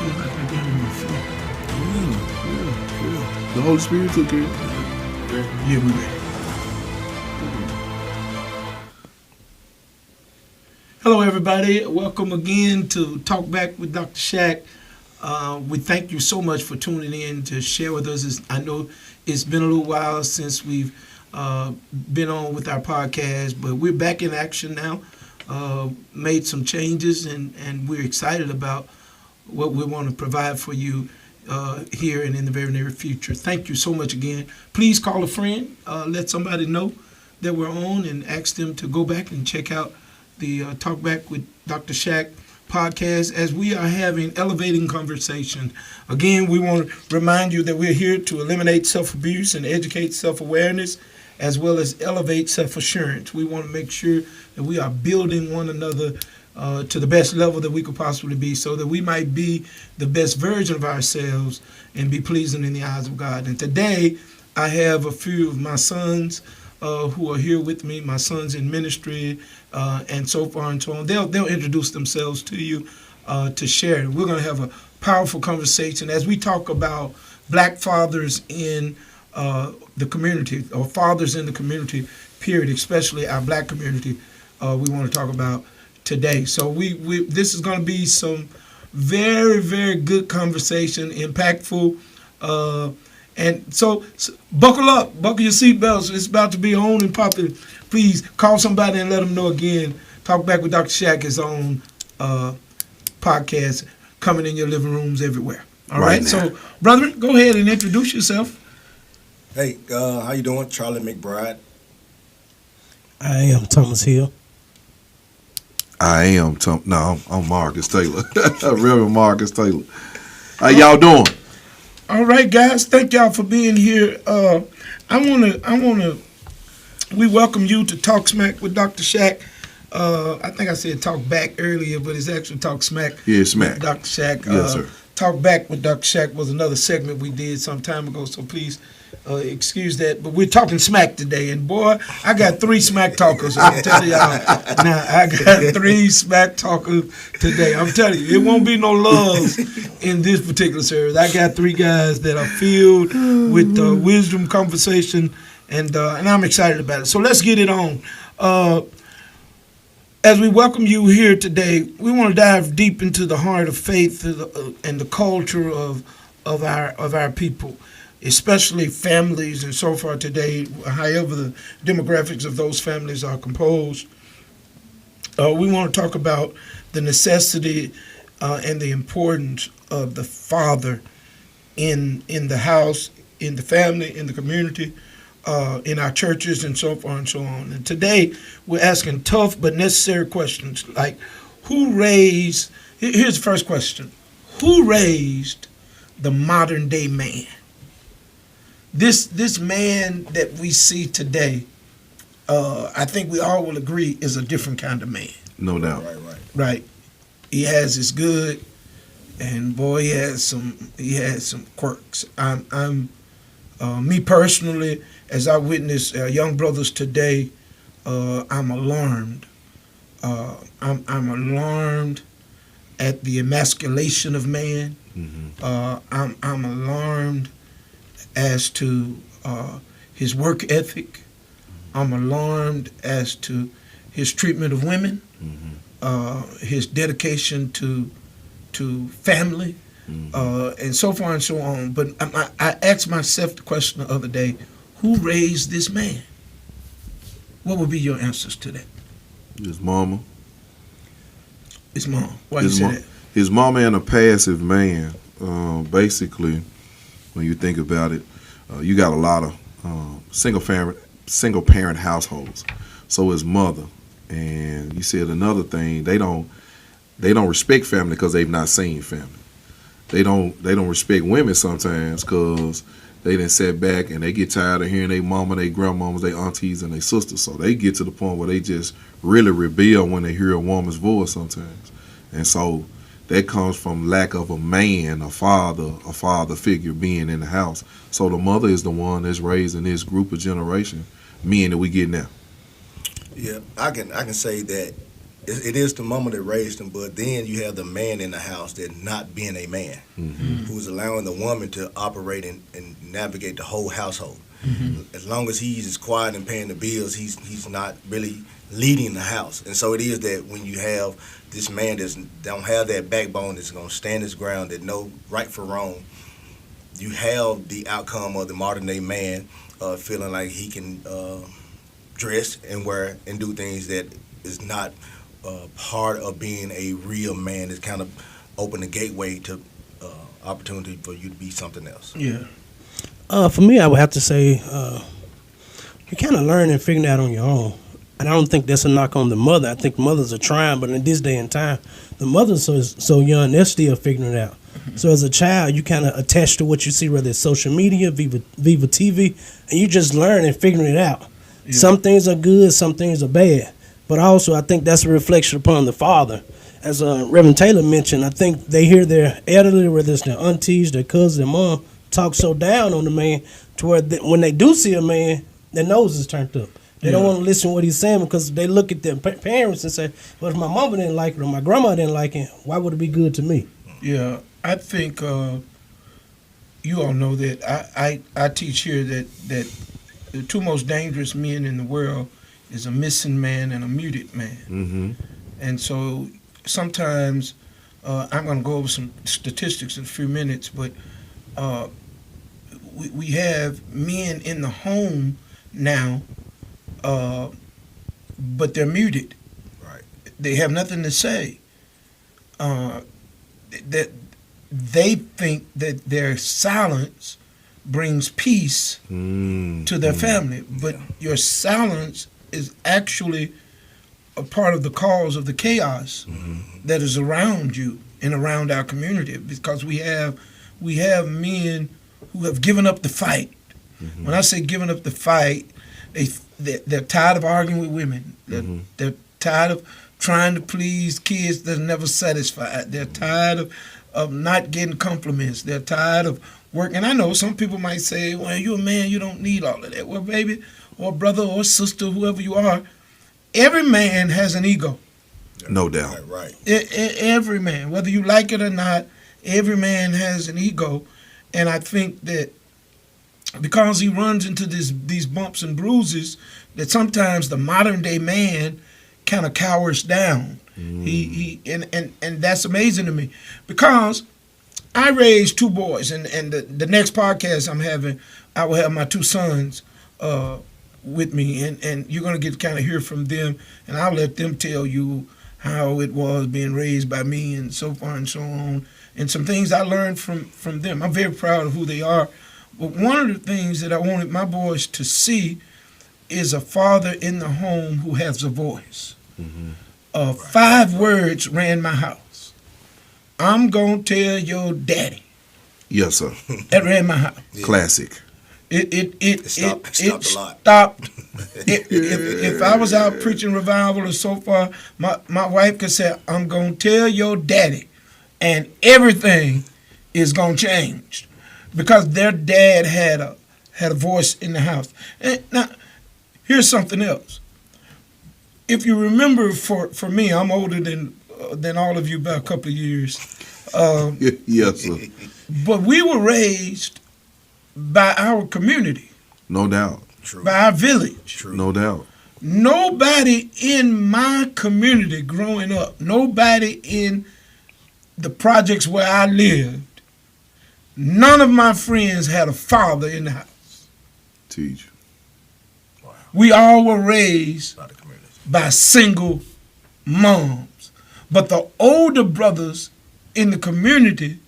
feel like I got in the flow. Yeah. The Holy Spirit took care of it. Yeah, we ready. Hello, everybody. Welcome again to Talk Back with Dr. Shack. We thank you so much for tuning in to share with us. I know it's been a little while since we've been on with our podcast, but we're back in action now. Made some changes, and we're excited about what we want to provide for you here and in the very near future. Thank you so much again. Please call a friend, let somebody know that we're on, and ask them to go back and check out the Talk Back with Dr. Shack podcast, as we are having elevating conversation. Again, we want to remind you that we're here to eliminate self-abuse and educate self-awareness, as well as elevate self-assurance. We want to make sure that we are building one another to the best level that we could possibly be, so that we might be the best version of ourselves and be pleasing in the eyes of God. And today, I have a few of my sons who are here with me, my sons in ministry, and so far and so on. They'll introduce themselves to you to share. We're going to have a powerful conversation as we talk about black fathers in the community, or fathers in the community, period, especially our black community. We want to talk about today. So this is going to be some very, very good conversation, impactful. And so buckle up, buckle your seatbelts. It's about to be on and popping. Please call somebody and let them know again. Talk Back with Dr. Shack is on podcast, coming in your living rooms everywhere. All right. So, brother, go ahead and introduce yourself. Hey, how you doing? Charlie McBride. I am Thomas Hill. I am I'm Marcus Taylor. Reverend Marcus Taylor. How y'all doing? All right, guys. Thank y'all for being here. We welcome you to Talk Smack with Dr. Shack. I think I said Talk Back earlier, but it's actually Talk Smack. Yeah, Smack. With Dr. Shack. Yes, sir. Talk Back with Dr. Shack was another segment we did some time ago, so please excuse that. But we're talking smack today, and boy, I got 3 smack talkers. I'm telling y'all. Now, I got 3 smack talkers today. I'm telling you, it won't be no love in this particular series. I got 3 guys that are filled with wisdom, conversation, and I'm excited about it. So let's get it on. As we welcome you here today, we want to dive deep into the heart of faith and the culture of our people, especially families and so far today, however the demographics of those families are composed. We want to talk about the necessity and the importance of the father in the house, in the family, in the community, in our churches, and so far and so on. And today, we're asking tough but necessary questions, like here's the first question. Who raised the modern day man? This man that we see today, I think we all will agree, is a different kind of man. No doubt. Right. He has his good, and boy, he has some quirks. I'm me personally, as I witness young brothers today, I'm alarmed. I'm alarmed at the emasculation of man. Mm-hmm. I'm alarmed as to his work ethic. I'm alarmed as to his treatment of women, his dedication to family, and so far and so on. But I asked myself the question the other day, who raised this man? What would be your answers to that? His mama. His mom. Why you say that? His mama and a passive man. Basically, when you think about it, you got a lot of single parent households. So his mother, and you said another thing, they don't respect family because they've not seen family. They don't respect women sometimes because they done sat back and they get tired of hearing their mama, their grandmamas, their aunties, and their sisters. So they get to the point where they just really rebel when they hear a woman's voice sometimes. And so that comes from lack of a man, a father figure being in the house. So the mother is the one that's raising this group of generation men that we get now. Yeah, I can say that it is the mama that raised them, but then you have the man in the house that not being a man, who's allowing the woman to operate and navigate the whole household. As long as he's just quiet and paying the bills, he's not really leading the house. And so it is that when you have this man that don't have that backbone that's going to stand his ground, that know right for wrong, you have the outcome of the modern day man feeling like he can dress and wear and do things that is not part of being a real man. It's kind of open the gateway to opportunity for you to be something else. Yeah. For me, I would have to say you kind of learn and figure it out on your own. And I don't think that's a knock on the mother. I think mothers are trying, but in this day and time, the mothers are so young, they're still figuring it out. So as a child, you kind of attach to what you see, whether it's social media, Viva TV, and you just learn and figuring it out. Yeah. Some things are good, some things are bad. But also, I think that's a reflection upon the father. As Reverend Taylor mentioned, I think they hear their elderly, whether it's their aunties, their cousins, their mom, talk so down on the man to where when they do see a man, their nose is turned up. They don't want to listen to what he's saying because they look at their parents and say, well, if my mama didn't like it or my grandma didn't like it, why would it be good to me? Yeah, I think you all know that I teach here that the two most dangerous men in the world is a missing man and a muted man. Mm-hmm. And so sometimes I'm going to go over some statistics in a few minutes, but we have men in the home now, but they're muted. Right. They have nothing to say. That they think that their silence brings peace to their family, but your silence is actually a part of the cause of the chaos that is around you and around our community, because we have men who have given up the fight. When I say given up the fight, they're tired of arguing with women. They're tired of trying to please kids that are never satisfied. They're tired of not getting compliments. They're tired of working. And I know some people might say, well, you're a man, you don't need all of that. Well, baby, or brother or sister, whoever you are, every man has an ego. No doubt. Right. Every man, whether you like it or not, every man has an ego. And I think that because he runs into these bumps and bruises, that sometimes the modern day man kind of cowers down. And that's amazing to me, because I raised two boys, and the next podcast I'm having, I will have my two sons with me, and you're going to get to kind of hear from them, and I'll let them tell you how it was being raised by me and so far and so on, and some things I learned from them. I'm very proud of who they are. But one of the things that I wanted my boys to see is a father in the home who has a voice. 5 words ran my house. I'm going to tell your daddy. Yes, sir. That ran my house. Classic. It stopped a lot. Stopped. If I was out preaching revival or so far, my wife could say, I'm going to tell your daddy, and everything is going to change, because their dad had a voice in the house. And now, here's something else. If you remember, for me, I'm older than all of you by a couple of years. Yes, sir. But we were raised by our community, No doubt. True. by our village. True. No doubt. Nobody in my community growing up, nobody in the projects where I lived, none of my friends had a father in the house. Teach. We all were raised By the community. by single moms. But the older brothers in the community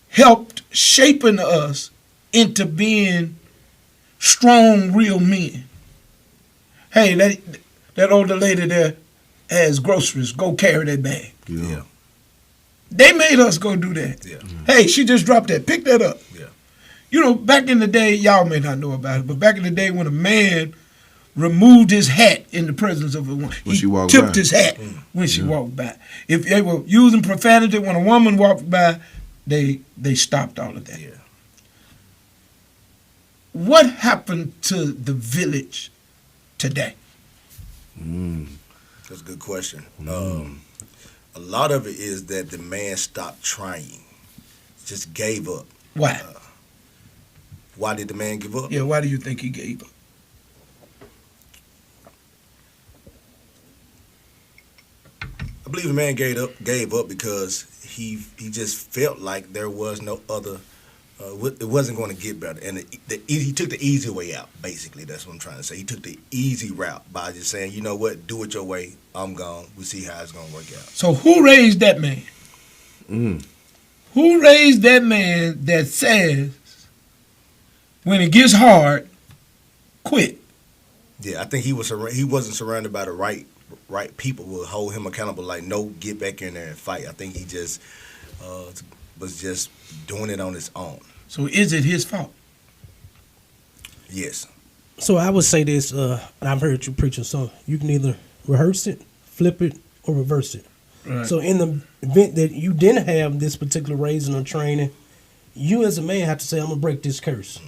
helped shaping us into being strong, real men. Hey, that older lady there has groceries. Go carry that bag. Yeah. They made us go do that. Yeah. Hey, she just dropped that. Pick that up. Yeah. You know, back in the day, y'all may not know about it, but back in the day when a man removed his hat in the presence of a woman, When she walked tipped by. his hat when she walked by. If they were using profanity when a woman walked by, they stopped all of that. Yeah. What happened to the village today? That's a good question. A lot of it is that the man stopped trying, just gave up. Why? Why did the man give up? Yeah, why do you think he gave up? I believe the man gave up because he just felt like there was no other. It wasn't going to get better, and he took the easy way out. Basically, that's what I'm trying to say. He took the easy route by just saying, you know what, do it your way. I'm gone. We'll see how it's going to work out. So who raised that man? Who raised that man that says, when it gets hard, quit? Yeah, I think he wasn't surrounded by the right people who would hold him accountable. Like, no, get back in there and fight. I think he just was just doing it on his own. So is it his fault? Yes. So I would say this, and I've heard you preach a song. You can either rehearse it, flip it, or reverse it. Right. So in the event that you didn't have this particular raising or training, you as a man have to say, I'm going to break this curse.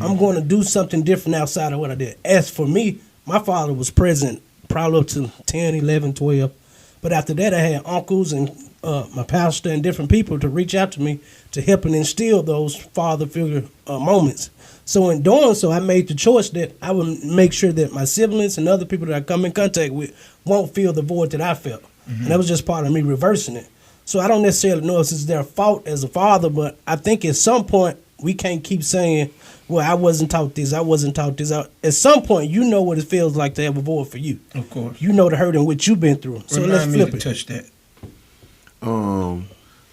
I'm going to do something different outside of what I did. As for me, my father was present probably up to 10, 11, 12. But after that, I had uncles and my pastor and different people to reach out to me to help and instill those father figure moments. So in doing so, I made the choice that I would make sure that my siblings and other people that I come in contact with won't feel the void that I felt. And that was just part of me reversing it. So I don't necessarily know if it's their fault as a father, but I think at some point we can't keep saying, well, I wasn't taught this, I wasn't taught this. At some point, you know what it feels like to have a void for you. Of course. You know the hurt in which you've been through. So let's Remind me flip to it. touch that.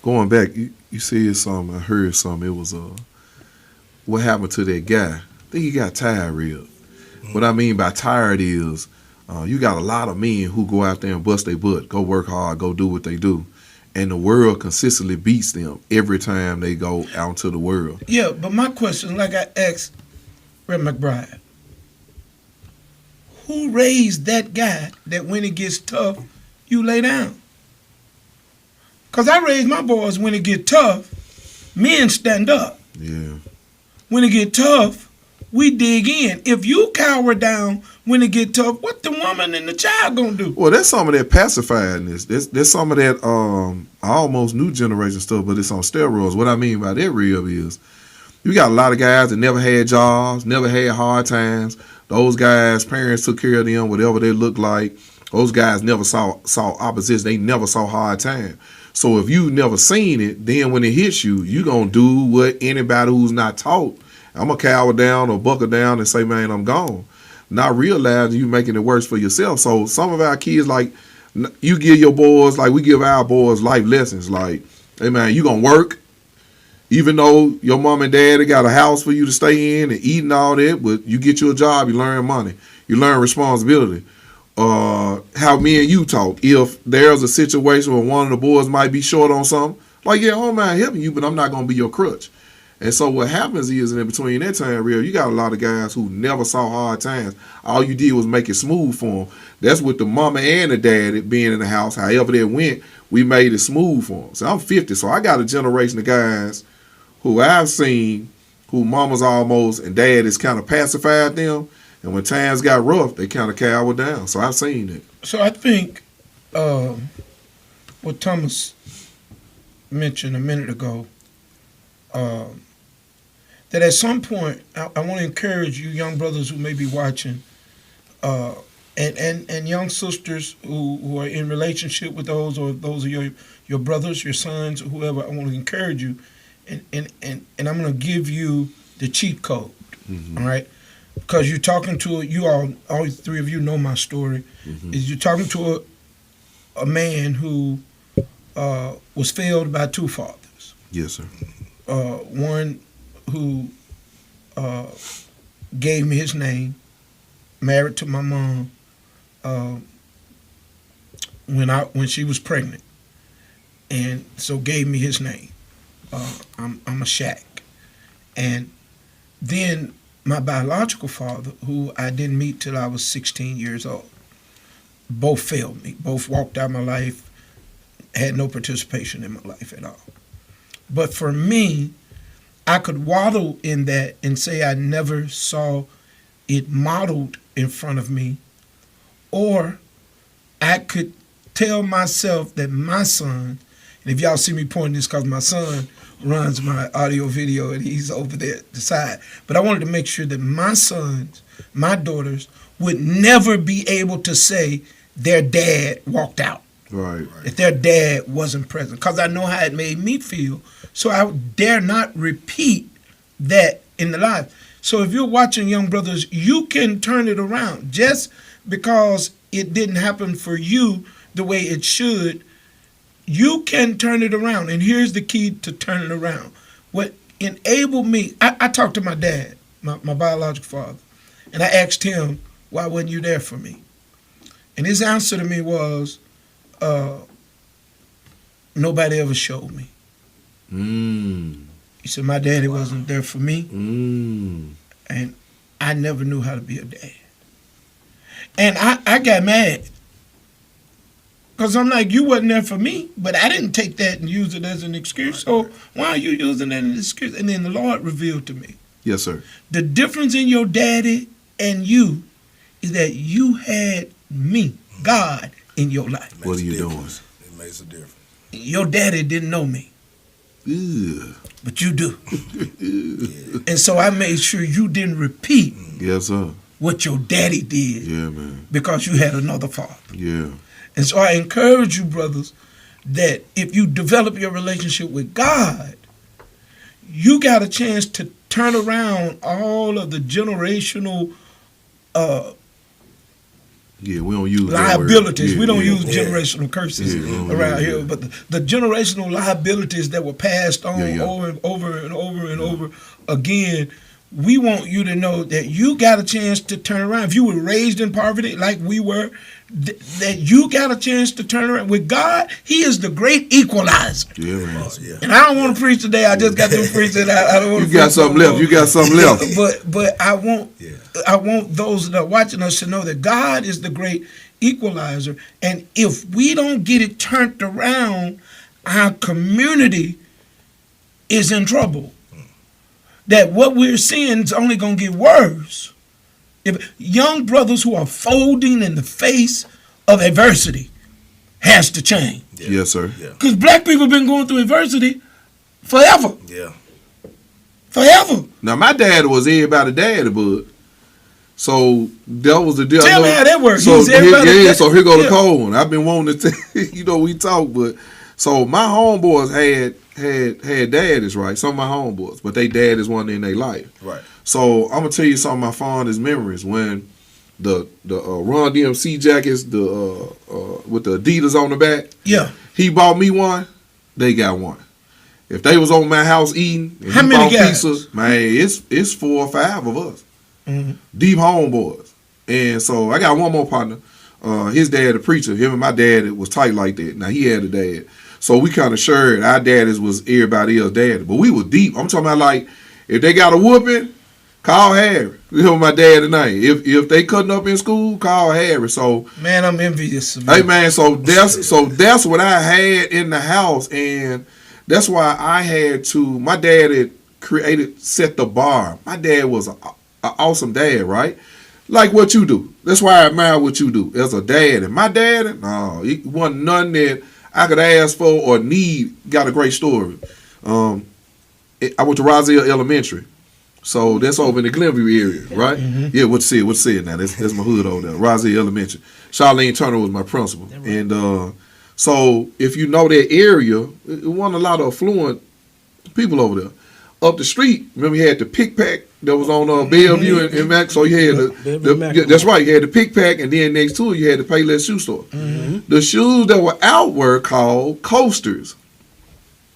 Going back, you said something. I heard something. It was what happened to that guy. I think he got tired real. What I mean by tired is you got a lot of men who go out there and bust their butt, go work hard, go do what they do, and the world consistently beats them every time they go out into the world. Yeah, but my question, like I asked Red McBride, who raised that guy that when it gets tough, you lay down? Because I raised my boys when it get tough, men stand up. Yeah. When it get tough, we dig in. If you cower down when it get tough, what the woman and the child gonna do? Well, that's some of that pacifiedness. There's some of that almost new generation stuff, but it's on steroids. What I mean by that real is you got a lot of guys that never had jobs, never had hard times. Those guys' parents took care of them, whatever they looked like. Those guys never saw opposition. They never saw hard time. So if you never seen it, then when it hits you, you going to do what anybody who's not taught. I'm going to cower down or buckle down and say, man, I'm gone. Not realizing you making it worse for yourself. So some of our kids, like, you give your boys, like we give our boys life lessons. Like, hey, man, you going to work. Even though your mom and daddy got a house for you to stay in and eat and all that, but you get you a job, you learn money. You learn responsibility. How me and you talk. If there's a situation where one of the boys might be short on something, like, yeah, I don't mind helping you, but I'm not going to be your crutch. And so what happens is, in between that time, real, you got a lot of guys who never saw hard times. All you did was make it smooth for them. That's with the mama and the daddy being in the house. However they went, we made it smooth for them. So I'm 50, so I got a generation of guys who I've seen who mamas almost and dad has kind of pacified them. And when times got rough, they kind of cowered down. So I've seen it. So I think what Thomas mentioned a minute ago, that at some point, I want to encourage you young brothers who may be watching, and young sisters who are in relationship with those, or those are your brothers, your sons, or whoever. I want to encourage you, and I'm going to give you the cheat code, all right? Because you're talking to all three of you know my story. Is you're talking to a man who was failed by two fathers. Yes, sir. One who gave me his name, married to my mom when she was pregnant, and so gave me his name. I'm a Shaq, and then my biological father, who I didn't meet till I was 16 years old, both failed me. Both walked out my life, had no participation in my life at all. But for me, I could waddle in that and say I never saw it modeled in front of me, or I could tell myself that my son, and if y'all see me pointing this because my son runs my audio video and he's over there at the side, but I wanted to make sure that my sons, my daughters, would never be able to say their dad walked out, Right. that their dad wasn't present, because I know how it made me feel. So I dare not repeat that in the life. So if you're watching, young brothers, you can turn it around. Just because it didn't happen for you the way it should, you can turn it around. And here's the key to turn it around. What enabled me, I talked to my dad, my biological father, and I asked him, why wasn't you there for me? And his answer to me was, nobody ever showed me. He said, my daddy wasn't there for me, and I never knew how to be a dad. And I got mad. Because I'm like, you wasn't there for me, but I didn't take that and use it as an excuse. So why are you using that as an excuse? And then the Lord revealed to me, Yes, sir. the difference in your daddy and you is that you had me, God, in your life. What are you doing? It makes a difference. Your daddy didn't know me, Ugh. but you do. And so I made sure you didn't repeat Yes, sir. what your daddy did Yeah, man. because you had another father. Yeah. And so I encourage you, brothers, that if you develop your relationship with God, you got a chance to turn around all of the generational Yeah, we don't use that word. liabilities. Yeah, we don't yeah. use generational curses around here, but the generational liabilities that were passed on over and over and over and over again. We want you to know that you got a chance to turn around. If you were raised in poverty like we were, that you got a chance to turn around. With God, He is the great equalizer. Yeah, man. And I don't want to preach today. I just got to preach it. I don't want to. You got something left. You got something left. But I want those that are watching us to know that God is the great equalizer. And if we don't get it turned around, our community is in trouble. That what we're seeing is only going to get worse. If young brothers who are folding in the face of adversity has to change. Yes, sir. Because black people have been going through adversity forever. Yeah. Forever. Now, my dad was everybody's daddy, but so that was the deal. Tell me how that works. So He's everybody's yeah, dad. so here go the Yeah. cold one. I've been wanting to tell we talk, but so my homeboys had daddies, right? Some of my homeboys, but they daddies wasn't in their life. Right. So I'm gonna tell you some of my fondest memories when the Run DMC jackets, with the Adidas on the back. Yeah. He bought me one. They got one. If they was over my house eating, and How he many bought guys? pizzas, man, it's 4 or 5 of us. Mhm. Deep homeboys. And so I got one more partner. His dad, a preacher. Him and my dad, it was tight like that. Now he had a dad. So we kind of shared. Our daddies was everybody else's daddy. But we were deep. I'm talking about like, if they got a whooping, call Harry. You know my dad tonight. If they cutting up in school, call Harry. So Man, I'm envious of you. hey man, so that's what I had in the house, and that's why I had to. My dad had set the bar. My dad was an awesome dad, right? Like what you do. That's why I admire what you do as a dad. And my dad, no, he wasn't none that I could ask for or need. Got a great story. I went to Roselle Elementary. So that's over in the Glenview area, right? Mm-hmm. Yeah, what's it now? That's my hood over there, Roselle Elementary. Charlene Turner was my principal. Right. And so if you know that area, it wasn't a lot of affluent people over there. Up the street, remember you had the Pick Pack that was on Bellevue and Mac. So you had that's right, you had the Pick Pack, and then next to it you had the Payless shoe store. Mm-hmm. The shoes that were out were called coasters.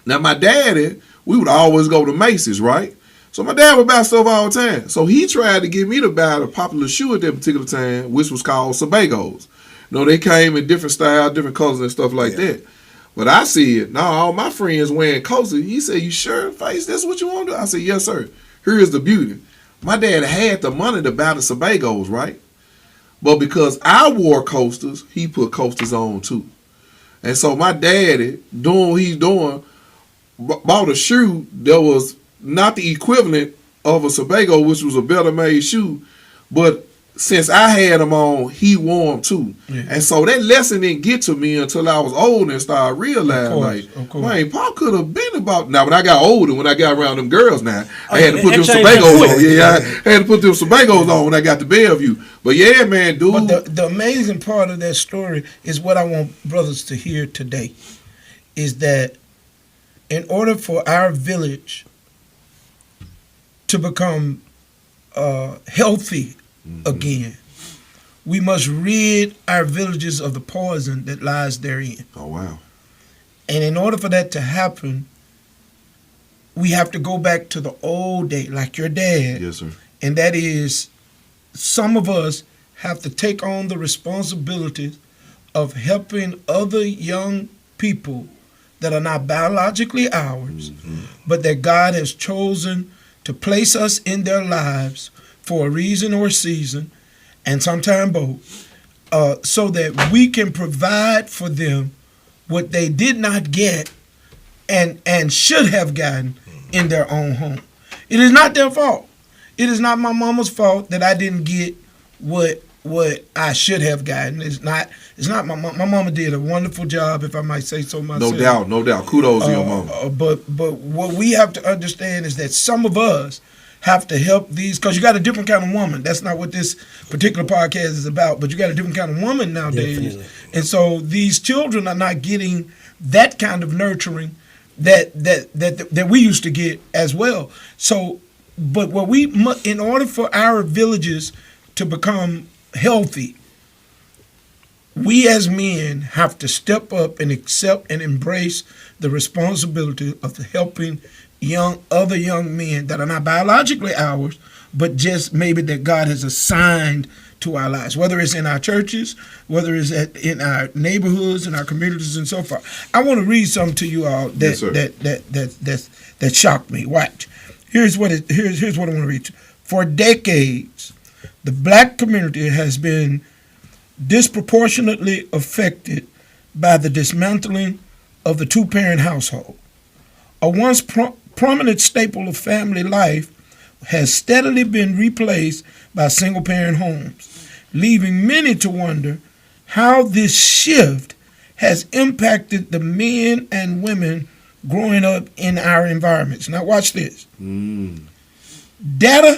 Now my daddy, we would always go to Macy's, right? So my dad would buy stuff all the time. So he tried to get me to buy the popular shoe at that particular time, which was called Sebagos. You know, they came in different styles, different colors and stuff like that. But I said, no, all my friends wearing coasters. He said, you sure, Face, that's what you want to do? I said, yes, sir. Here's the beauty. My dad had the money to buy the Sebagos, right? But because I wore coasters, he put coasters on too. And so my daddy, doing what he's doing, bought a shoe that was not the equivalent of a Sebago, which was a better made shoe, but since I had him on, he wore them too. Yeah. And so that lesson didn't get to me until I was older and started realizing, Of course. man, Paul could have been about. Now, when I got older, when I got around them girls now, I had to put it them changed Sebagos quick. on. Yeah, I had to put them Sebagos on when I got to Bellevue. But yeah, man, dude. But the amazing part of that story is what I want brothers to hear today, is that in order for our village to become healthy again, we must rid our villages of the poison that lies therein. Oh, wow. And in order for that to happen, we have to go back to the old day, like your dad. Yes, sir. And that is, some of us have to take on the responsibility of helping other young people that are not biologically ours, but that God has chosen to place us in their lives for a reason or a season, and sometime both, so that we can provide for them what they did not get and should have gotten in their own home. It is not their fault. It is not my mama's fault that I didn't get what I should have gotten. It's not my mama did a wonderful job, if I might say so myself. No doubt. Kudos to your mama. But what we have to understand is that some of us have to help these, because you got a different kind of woman. That's not what this particular podcast is about, but you got a different kind of woman nowadays. Definitely. And so these children are not getting that kind of nurturing that we used to get as well. So, but what we in order for our villages to become healthy, we as men have to step up and accept and embrace the responsibility of helping other young men that are not biologically ours, but just maybe that God has assigned to our lives, whether it's in our churches, whether it's in our neighborhoods, in our communities, and so forth. I want to read something to you all Yes, sir. that shocked me. Watch. Here's what I want to read. For decades, the black community has been disproportionately affected by the dismantling of the two-parent household. A once prominent staple of family life has steadily been replaced by single-parent homes, leaving many to wonder how this shift has impacted the men and women growing up in our environments. Now watch this. Data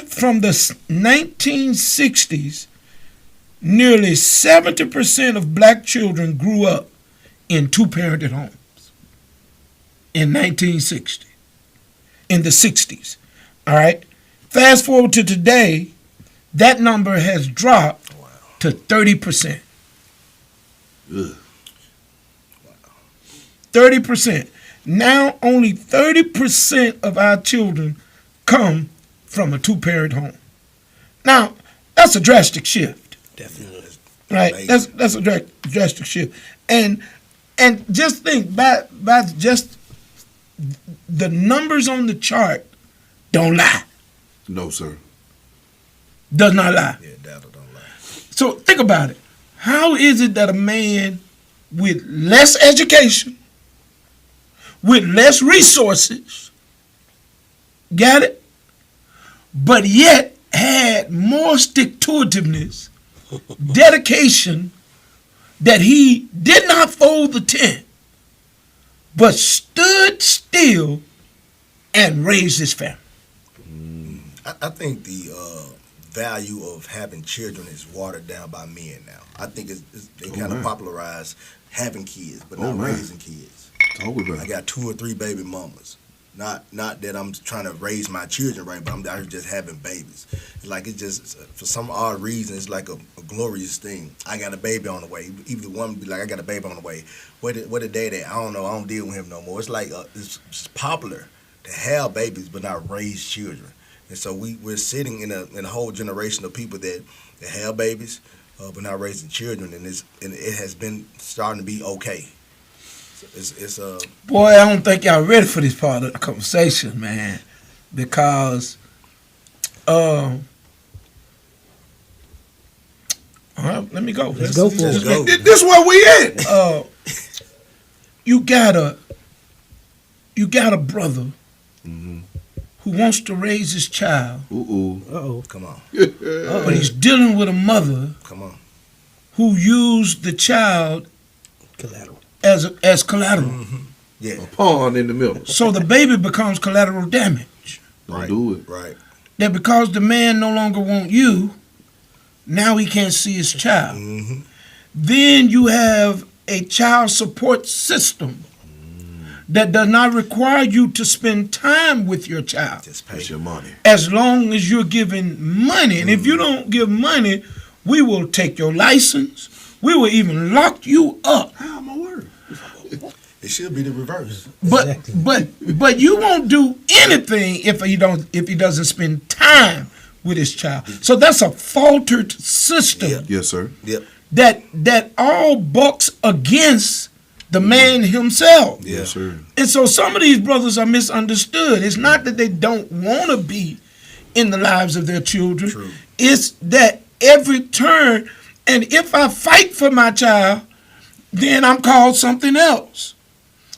from the 1960s, nearly 70% of black children grew up in two-parented homes in 1960, in the 60s. All right? Fast forward to today, that number has dropped to 30%. Ugh. 30%. Now only 30% of our children come from a two-parent home. Now, that's a drastic shift. Definitely. Right? Amazing. That's a drastic shift. And just think, by just the numbers on the chart don't lie. No, sir. Does not lie. Yeah, data don't lie. So think about it. How is it that a man with less education, with less resources, got it, but yet had more stick-to-itiveness, dedication, that he did not fold the tent, but stood still and raised his family? I think the value of having children is watered down by men now. I think they kind man. of popularized having kids, but Oh, not man. raising kids. Talk about I it. got 2 or 3 baby mamas. Not that I'm trying to raise my children right, but I'm out here just having babies. Like it's just for some odd reason, it's like a glorious thing. I got a baby on the way. Even the woman be like, I got a baby on the way. Where the dad at? I don't know. I don't deal with him no more. It's like it's popular to have babies but not raise children. And so we're sitting in a whole generation of people that have babies but not raising children, and it has been starting to be okay. So Boy, I don't think y'all ready for this part of the conversation, man, because all right, let me go. Let's go for it. Let's go. This where we at. You got a brother who wants to raise his child, Ooh. Uh-oh. Come on. but he's dealing with a mother Come on. who used the child Collateral. as collateral. Yeah. Pawn in the middle. So the baby becomes collateral damage. Don't do it. Right. That because the man no longer want you, now he can't see his child. Mm-hmm. Then you have a child support system that does not require you to spend time with your child Just pay. That's your money. as long as you're giving money. And if you don't give money, we will take your license. We will even lock you up. How am I word? It should be the reverse. But but you won't do anything if he doesn't spend time with his child. So that's a faltered system. Yeah. Yes, sir. Yep. that all bucks against the man himself. Yeah. Yes, sir. And so some of these brothers are misunderstood. It's not that they don't want to be in the lives of their children. True. It's that every turn, and if I fight for my child, then I'm called something else.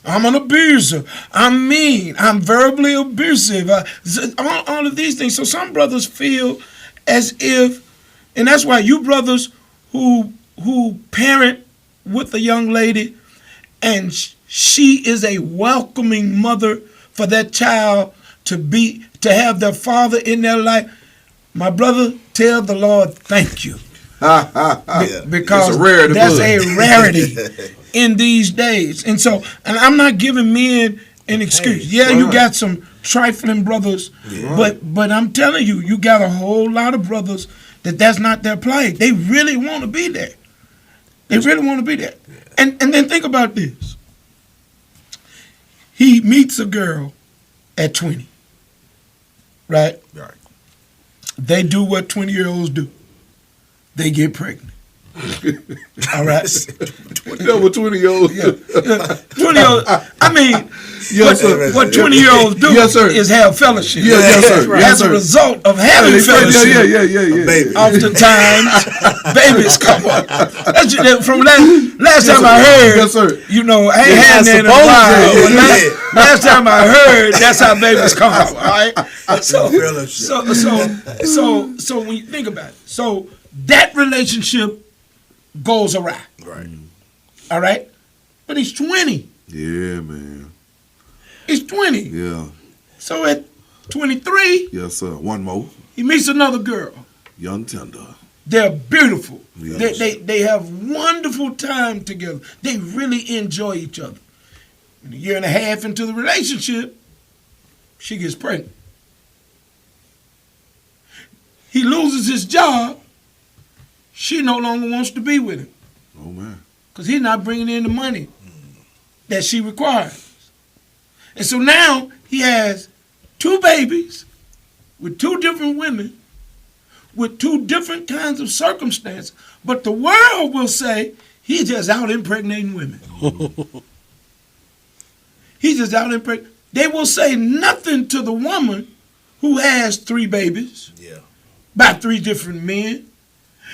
I'm an abuser. I'm mean. I'm verbally abusive. All of these things. So some brothers feel as if, and that's why you brothers who parent with a young lady, and she is a welcoming mother for that child to have their father in their life. My brother, tell the Lord thank you. Yeah. Because It's a rarity that's book. a rarity in these days. And so, and I'm not giving men an excuse. Yeah, you right. got some trifling brothers, Yeah. but I'm telling you, you got a whole lot of brothers that's not their plight. They really want to be there. They really want to be there. And then think about this. He meets a girl at 20, right? Right. They do what 20-year-olds do. They get pregnant. All right? Double 20-year-old. 20-year-olds, I mean, Yes, sir. what 20-year-olds do Yes, sir. is have fellowship. Yeah, yes, sir. Yes, As a sir. result of having fellowship, Yeah. Baby. oftentimes babies come up. From last time I heard, Yes, sir. you know, I ain't had that in a while. But last time I heard, that's how babies come up. All right. So when you think about it, so that relationship goes awry. Right. All right, but he's 20. Yeah, man. He's 20. Yeah. So at 23, Yes, sir. One more. he meets another girl. Young tender. They're beautiful. Yes. They have wonderful time together. They really enjoy each other. And a year and a half into the relationship, she gets pregnant. He loses his job. She no longer wants to be with him Oh, man. because he's not bringing in the money that she requires. And so now he has 2 babies with 2 different women with 2 different kinds of circumstances. But the world will say he's just out impregnating women. He's just out impregnating. They will say nothing to the woman who has 3 babies Yeah. by 3 different men.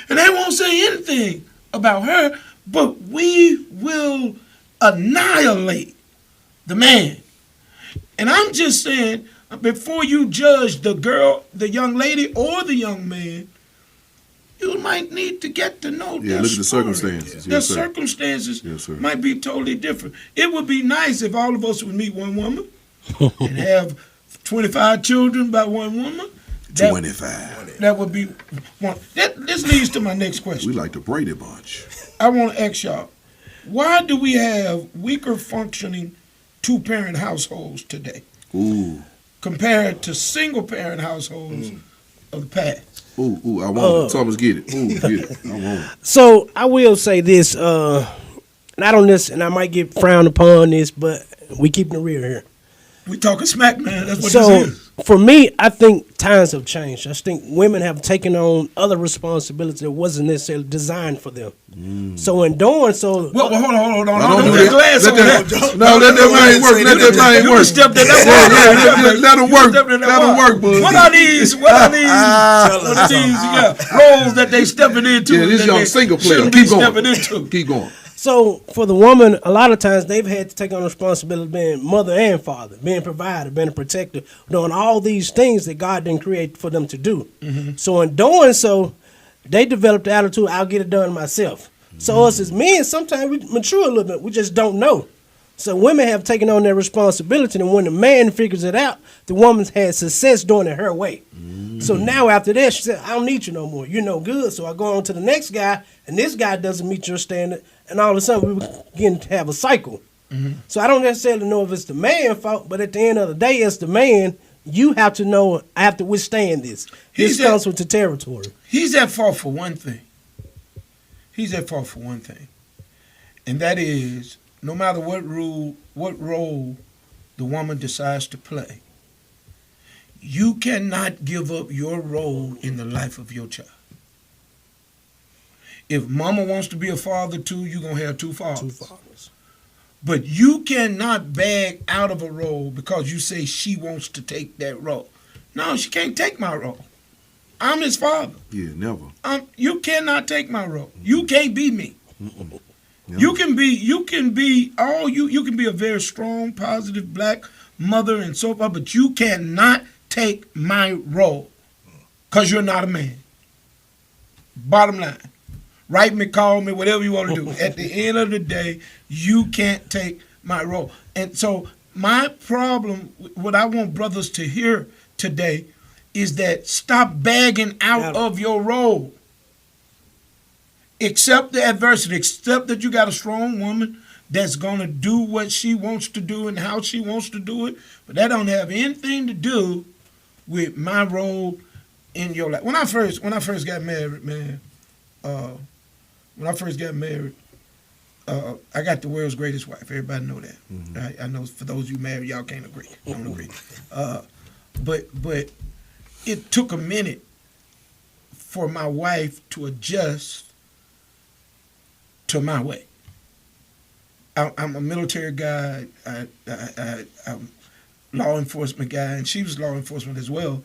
And they won't say anything about her, but we will annihilate the man. And I'm just saying, before you judge the girl, the young lady, or the young man, you might need to get to know Yeah, their look at the story. circumstances. Their Yes, sir. circumstances Yes, sir. might be totally different. It would be nice if all of us would meet one woman and have 25 children by one woman. 25. That would be one. This leads to my next question. We like the Brady Bunch. I want to ask y'all, why do we have weaker functioning 2-parent households today Ooh. compared to single-parent households of the past? Ooh, I want it. Thomas, get it. Ooh, get it. I want it. So I will say this, not on this, and I might get frowned upon this, but we keeping it real here. We talking smack, man. That's what So this is. for me, I think times have changed. I think women have taken on other responsibilities that wasn't necessarily designed for them. So in doing so, Well, hold on. Don't Don't do get that. glass Let over that- there. No, let that man work. Let that man You work. stepped in that Yeah, water. let him work. You stepped in that Let him water. work, bud. What are these? What are these roles that they stepping into? Yeah, this that young they single player. shouldn't be Keep going. stepping into? Keep going. So for the woman, a lot of times they've had to take on the responsibility of being mother and father, being provider, being a protector, doing all these things that God didn't create for them to do. So in doing so, they developed the attitude, I'll get it done myself. So us as men, sometimes we mature a little bit. We just don't know. So women have taken on their responsibility, and when the man figures it out, the woman's had success doing it her way. So now after that, she said, I don't need you no more. You're no good. So I go on to the next guy, and this guy doesn't meet your standard, and all of a sudden we begin to have a cycle. So I don't necessarily know if it's the man's fault, but at the end of the day, as the man, you have to know, I have to withstand this. This comes with the territory. He's at fault for one thing. He's at fault for one thing. And that is, no matter what role the woman decides to play, you cannot give up your role in the life of your child. If mama wants to be a father too, you're going to have two fathers. Two fathers. But you cannot bag out of a role because you say she wants to take that role. No, she can't take my role. I'm his father. Yeah, never. You cannot take my role. You can't be me. Never. You can be a very strong, positive black mother and so forth, but you cannot take my role because you're not a man. Bottom line. Write me, call me, whatever you want to do. At the end of the day, you can't take my role. And so my problem, what I want brothers to hear today is that stop bagging out of your role. Accept the adversity. Accept that you got a strong woman that's going to do what she wants to do and how she wants to do it. But that don't have anything to do with my role in your life. When I first got married, man, I got the world's greatest wife. Everybody know that. Right? I know for those of you married, y'all can't agree. Don't agree. But it took a minute for my wife to adjust to my way. I'm a military guy. I'm law enforcement guy, and she was law enforcement as well.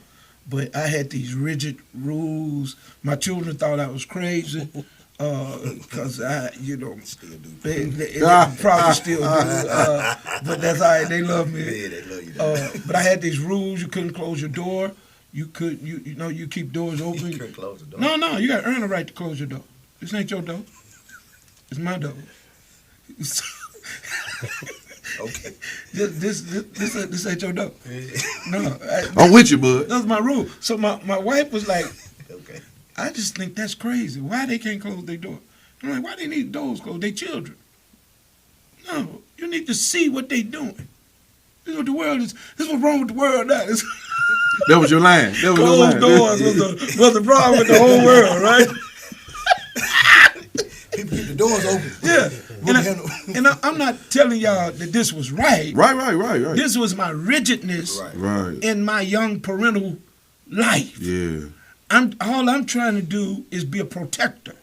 But I had these rigid rules. My children thought I was crazy because they probably still do. But that's all right. They love me. Yeah, they love you. But I had these rules. You couldn't close your door. You keep doors open. You couldn't close the door. No, you got to earn the right to close your door. This ain't your door. It's my door. Okay. This ain't your door. No, I'm with you, bud. that's my rule. So my wife was like, Okay. I just think that's crazy. Why they can't close their door? I'm like, why they need doors closed? They children. No, you need to see what they doing. This is what the world is. This is what's wrong with the world now. That was your line. That was your Closed line. doors was the problem with the whole world, right? People keep the doors open. Yeah. And I'm not telling y'all that this was right. Right. This was my rigidness Right. in my young parental life. Yeah. All I'm trying to do is be a protector.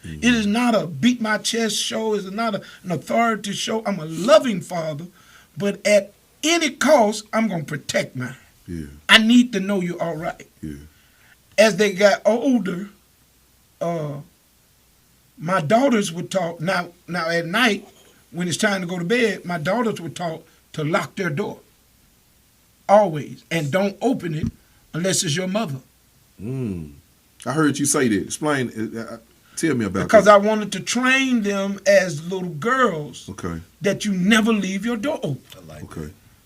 It is not a beat my chest show. It's not an authority show. I'm a loving father, but at any cost, I'm going to protect mine. Yeah. I need to know you're all right. Yeah. As they got older, my daughters would talk. Now at night, when it's time to go to bed, my daughters would talk to lock their door. Always. And don't open it unless it's your mother. I heard you say that. Explain. Tell me about Because that. I wanted to train them as little girls Okay. that you never leave your door open. I like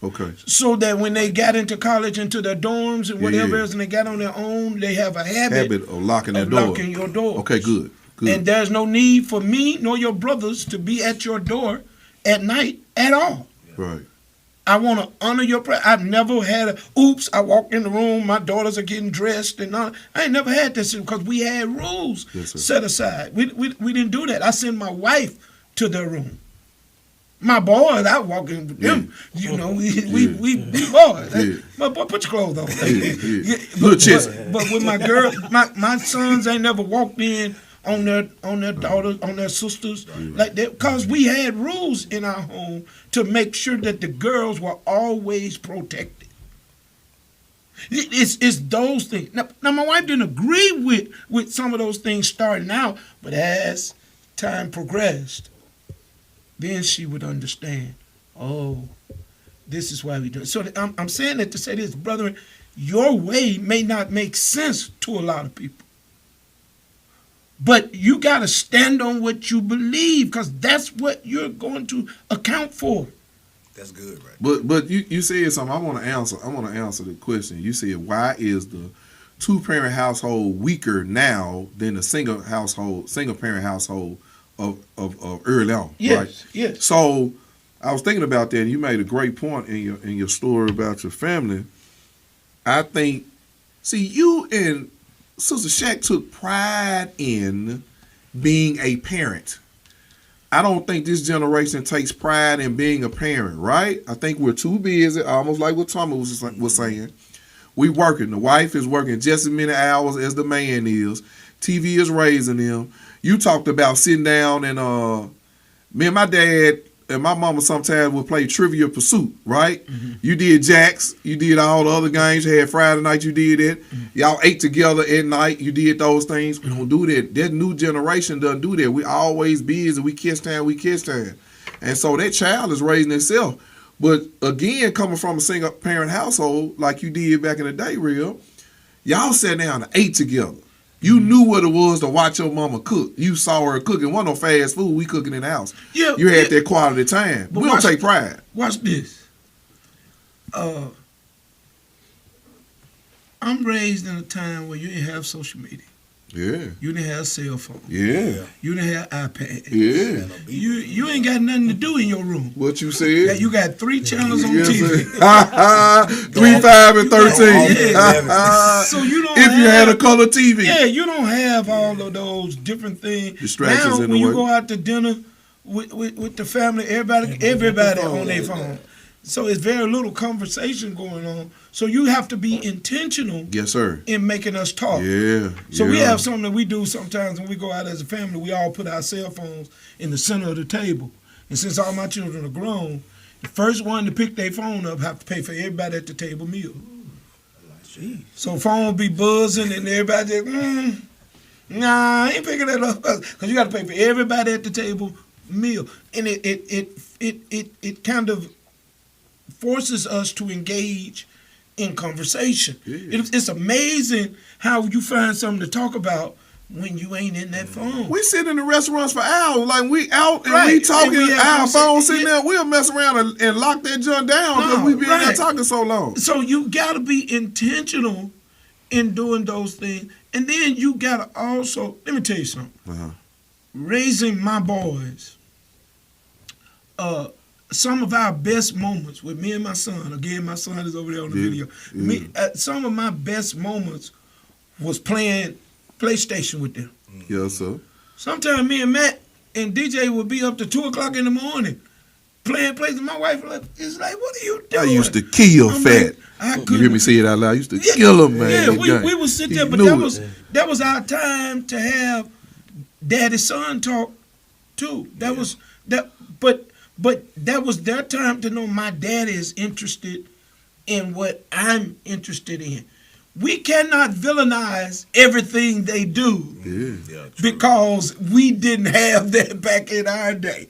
Okay. So that when they got into college, into their dorms and whatever Yeah. else, and they got on their own, they have a Habit of locking that of door. locking your door. Okay, good. And there's no need for me nor your brothers to be at your door at night at all. Right. I want to honor your prayer. I've never had oops, I walk in the room, my daughters are getting dressed and all. I ain't never had this because we had rules Yes, sir. set aside. We didn't do that. I send my wife to their room. My boys, I walk in with them. You know, we boys. Yeah. My boy, put your clothes on. Yeah. But, Little chest. but with my girl, my sons ain't never walked in on their daughters, on their sisters like that, because we had rules in our home to make sure that the girls were always protected. It's those things. Now my wife didn't agree with some of those things starting out, but as time progressed, then she would understand. Oh, this is why we do it. So I'm saying that to say this, brother. Your way may not make sense to a lot of people, but you got to stand on what you believe, because that's what you're going to account for. That's good, right? But you said something. I want to answer the question. You said, why is the two-parent household weaker now than the single parent household of early on? Yes, right? yes. So I was thinking about that, and you made a great point in your story about your family. I think, see, you and Sister Shaq took pride in being a parent. I don't think this generation takes pride in being a parent, right? I think we're too busy, almost like what Tommy was saying. We working. The wife is working just as many hours as the man is. TV is raising them. You talked about sitting down and me and my dad and my mama sometimes would play Trivia Pursuit, right? Mm-hmm. You did Jacks, you did all the other games. You had Friday night, you did it. Mm-hmm. Y'all ate together at night, you did those things. We don't do that. That new generation doesn't do that. We always busy. We kiss time. And so that child is raising itself. But again, coming from a single parent household like you did back in the day, real, y'all sat down and ate together. You knew what it was to watch your mama cook. You saw her cooking. Wasn't no fast food. We cooking in the house. Yeah, you had that quality time. But we don't take pride. Watch this. I'm raised in a time where you didn't have social media. Yeah. You didn't have cell phone. Yeah. You didn't have iPad. Yeah. You ain't got nothing to do in your room. What you said? You got 3 channels on TV. 3, 5, and 13. Yeah. So you don't. If you had a color TV. Yeah, you don't have all of those different things. Distractions now, in the when you way. go out to dinner with the family, everybody on their phone. So it's very little conversation going on. So you have to be intentional. Yes, sir. In making us talk. Yeah. So we have something that we do sometimes when we go out as a family. We all put our cell phones in the center of the table. And since all my children are grown, the first one to pick their phone up have to pay for everybody at the table meal. So phone be buzzing and everybody just, nah, I ain't picking that up, because you got to pay for everybody at the table meal. And it kind of forces us to engage in conversation. Yeah. It's amazing how you find something to talk about when you ain't in that phone. We sit in the restaurants for hours, like we out and we talking, and our phone sitting there, we'll mess around and lock that junk down because we been there talking so long. So you gotta be intentional in doing those things. And then you gotta also, let me tell you something. Raising my boys, some of our best moments with me and my son, again, my son is over there on the video. Some of my best moments was playing PlayStation with them. Yes, sir. Sometimes me and Matt and DJ would be up to 2 o'clock in the morning playing PlayStation. My wife is like, "What are you doing?" I used to kill Fat. Like, you hear me say it out loud? I used to kill him, man. Yeah, we would sit there, but that was our time to have daddy-son talk too. That was that, but that was their time to know my daddy is interested in what I'm interested in. We cannot villainize everything they do because we didn't have that back in our day.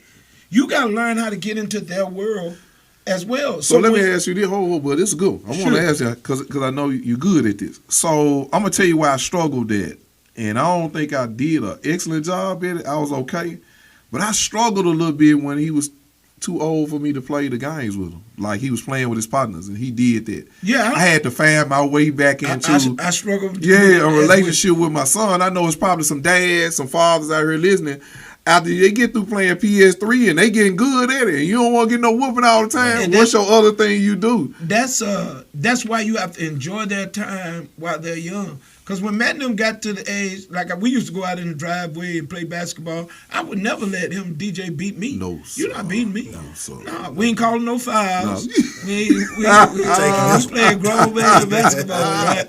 You got to learn how to get into their world as well. So let me ask you this. But it's good. I want to ask you because I know you're good at this. So I'm going to tell you why I struggled at. And I don't think I did an excellent job at it. I was okay. But I struggled a little bit when he was too old for me to play the games with him. Like he was playing with his partners, and he did that. Yeah, I had to find my way back into. I struggled. Yeah, a relationship with my son. I know it's probably some dads, some fathers out here listening. After they get through playing PS3 and they getting good at it, and you don't want to get no whooping all the time. What's your other thing you do? That's why you have to enjoy their time while they're young. Because when Matt and them got to the age, like we used to go out in the driveway and play basketball, I would never let him DJ beat me. No, sir. You're not beating me. No, sir. No, we ain't calling no fouls. We just playing grown man basketball, right?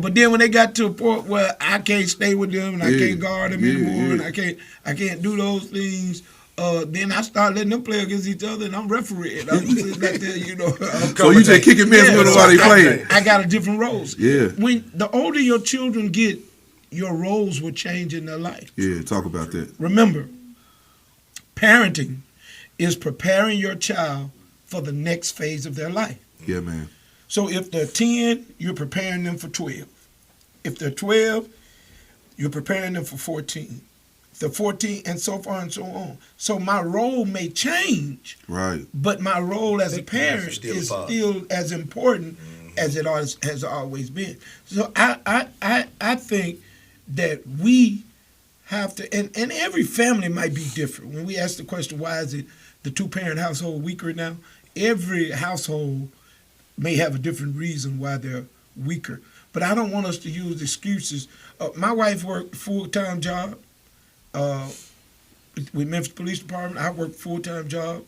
But then when they got to a point where I can't stay with them and I can't guard them anymore and I can't do those things, then I start letting them play against each other, and I'm refereeing. I'm sitting back there, So you just kicking mess with them while they playing. I got a different roles. Yeah. When the older your children get, your roles will change in their life. Yeah, talk about that. Remember, parenting is preparing your child for the next phase of their life. Yeah, man. So if they're 10, you're preparing them for 12. If they're 12, you're preparing them for 14. If they're 14, and so far and so on. So my role may change, Right. but my role as a parent Still is a father. still as important as it has always been. So I think that we have to, and every family might be different. When we ask the question, why is it the two-parent household weaker now? Every household may have a different reason why they're weaker. But I don't want us to use excuses. My wife worked a full-time job with Memphis Police Department. I worked full-time job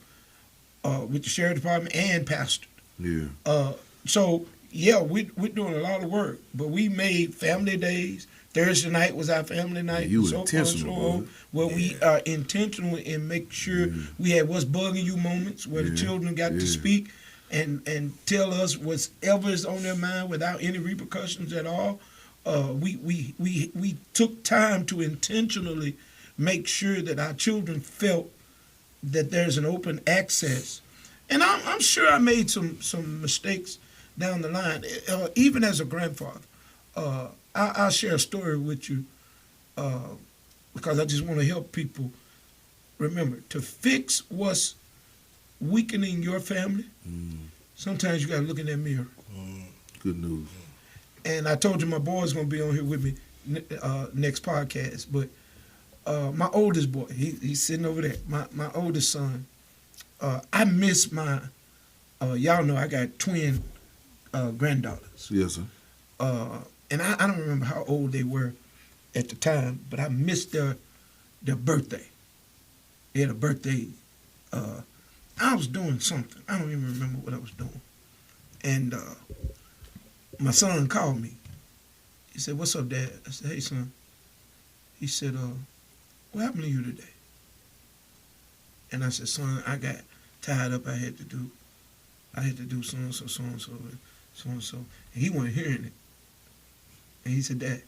with the Sheriff Department and pastored. Yeah. So, yeah, we're doing a lot of work, but we made family days. Thursday night was our family night. Yeah, you and were so forth and so intentional, on, brother. where we are intentional in making sure we had what's bugging you moments where the Yeah, children got to yeah. speak and tell us whatever is on their mind without any repercussions at all. We took time to intentionally make sure that our children felt that there's an open access. And I'm sure I made some mistakes down the line, even as a grandfather. I'll share a story with you because I just want to help people remember to fix what's weakening your family. Sometimes you got to look in that mirror. Good news. And I told you my boy's going to be on here with me next podcast. But my oldest boy, he's sitting over there. My oldest son, I miss my, y'all know I got twin granddaughters. Yes, sir. And I don't remember how old they were at the time, but I missed their birthday. They had a birthday. I was doing something. I don't even remember what I was doing. And my son called me. He said, "What's up, Dad?" I said, "Hey, son." He said, "What happened to you today?" And I said, "Son, I got tied up. I had to do so and so, so and so, and so and so." And he wasn't hearing it. And he said, "Dad,